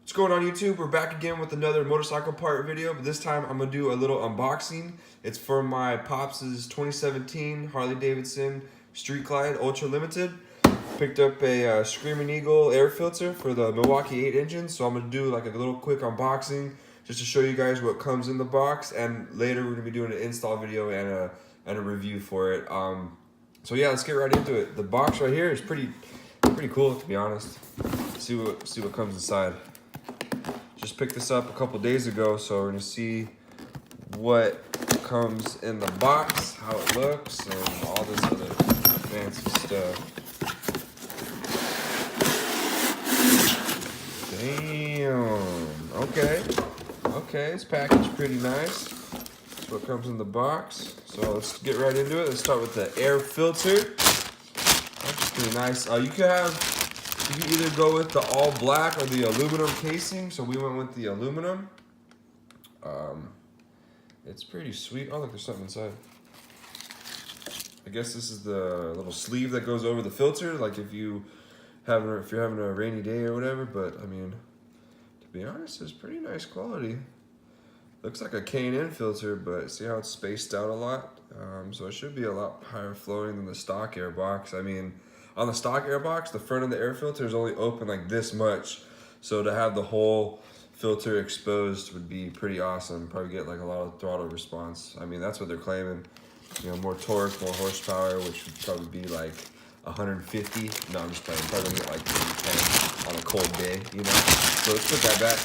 What's going on YouTube? We're back again with another motorcycle part video, but this time I'm gonna do a little unboxing. It's for my Pops' 2017 Harley Davidson Street Glide Ultra Limited. Picked up a Screamin Eagle air filter for the Milwaukee 8 engine, so I'm gonna do like a little quick unboxing just to show you guys what comes in the box, and later we're gonna be doing an install video and a review for it. So yeah, let's get right into it. The box right here is pretty cool, to be honest. See what comes inside. Just picked this up a couple days ago, so we're gonna see what comes in the box, how it looks, and all this other fancy stuff. Damn. Okay, it's packaged pretty nice. That's what comes in the box. So let's get right into it. Let's start with the air filter. That's pretty nice. You can either go with the all black or the aluminum casing. So we went with the aluminum. It's pretty sweet. Oh, look, there's something inside. I guess this is the little sleeve that goes over the filter, like if you're having a rainy day or whatever. But I mean, to be honest, it's pretty nice quality. Looks like a K&N filter, but see how it's spaced out a lot? So it should be a lot higher flowing than the stock air box. I mean, on the stock air box, the front of the air filter is only open like this much. So to have the whole filter exposed would be pretty awesome. Probably get like a lot of throttle response. I mean, that's what they're claiming. You know, more torque, more horsepower, which would probably be like 150. No, I'm just playing. Probably get like 110 on a cold day, you know? So let's put that back.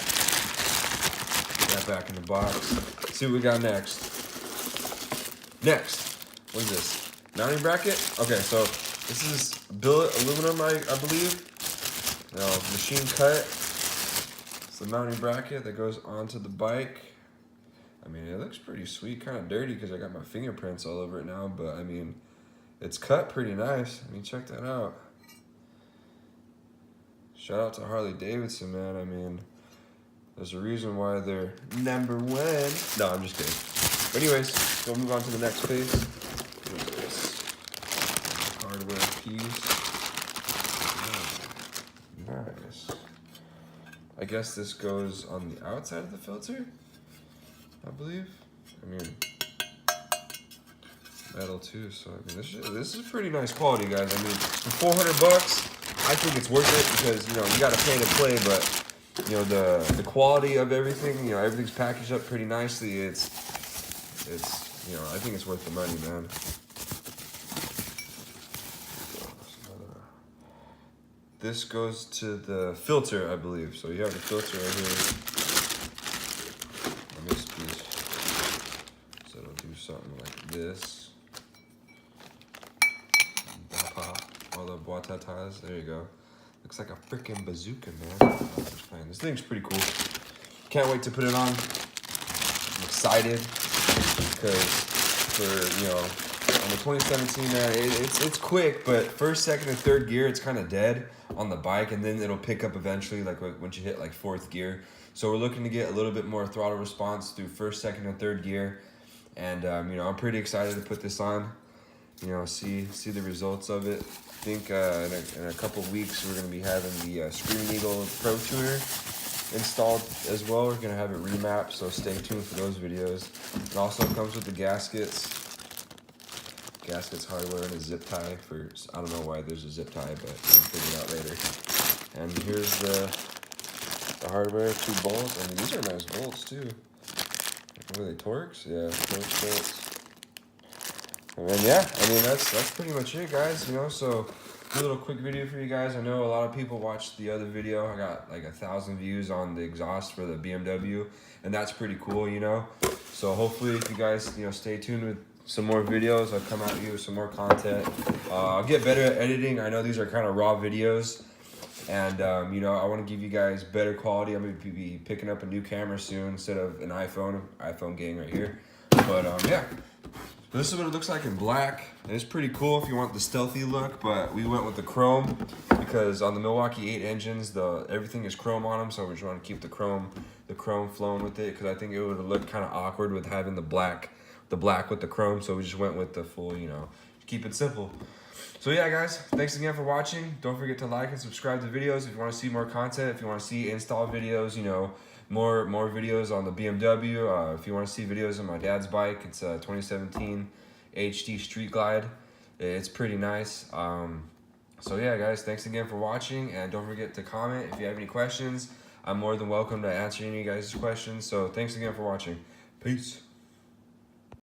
Put that back in the box. Let's see what we got next. What is this? Mounting bracket? Okay, so this is billet aluminum, I believe. No, machine cut. It's the mounting bracket that goes onto the bike. I mean, it looks pretty sweet. Kind of dirty because I got my fingerprints all over it now, but I mean, it's cut pretty nice. I mean, check that out. Shout out to Harley Davidson, man. I mean, there's a reason why they're #1. No, I'm just kidding. But anyways, we'll move on to the next phase. What is this? Hardware piece. Nice. I guess this goes on the outside of the filter, I believe. I mean, metal too, so I mean, this is pretty nice quality, guys. I mean, for $400, I think it's worth it because, you know, you gotta pay to play, but, you know, the quality of everything, you know, everything's packaged up pretty nicely. It's, you know, I think it's worth the money, man. This goes to the filter, I believe. So you have the filter right here on this piece. So it'll do something like this. All the boitatas. There you go. Looks like a freaking bazooka, man. This thing's pretty cool. Can't wait to put it on. I'm excited because for, you know, on the 2017, man, it's quick, but first, second, and third gear, it's kind of dead on the bike, and then it'll pick up eventually, like once you hit like fourth gear. So we're looking to get a little bit more throttle response through first, second, and third gear, and you know, I'm pretty excited to put this on. You know, see the results of it. I think in a couple weeks we're gonna be having the Screamin Eagle Pro Tuner installed as well. We're gonna have it remapped, so stay tuned for those videos. It also comes with the gaskets hardware and a zip tie for, I don't know why there's a zip tie, but we'll figure it out later. And here's the hardware, 2 bolts. I mean, these are nice bolts too. What are they, Torx? Yeah, Torx bolts. And then yeah, I mean, that's pretty much it, guys. You know, so a little quick video for you guys. I know a lot of people watched the other video. I got like 1,000 views on the exhaust for the BMW, and that's pretty cool, you know. So hopefully, if you guys, you know, stay tuned with some more videos, I'll come at you with some more content. I'll get better at editing. I know these are kind of raw videos, and you know, I want to give you guys better quality. I'm going to be picking up a new camera soon instead of an iPhone gang right here. But yeah, this is what it looks like in black. And it's pretty cool if you want the stealthy look, but we went with the chrome because on the Milwaukee 8 engines, everything is chrome on them, so we just want to keep the chrome flowing with it, because I think it would look kind of awkward with having the black with the chrome, so we just went with the full, you know, keep it simple. So yeah, guys, thanks again for watching. Don't forget to like and subscribe to videos if you want to see more content. If you want to see install videos, you know, more videos on the BMW. If you want to see videos on my dad's bike, it's a 2017 HD Street Glide. It's pretty nice. So yeah, guys, thanks again for watching, and don't forget to comment if you have any questions. I'm more than welcome to answer any of you guys' questions. So thanks again for watching. Peace.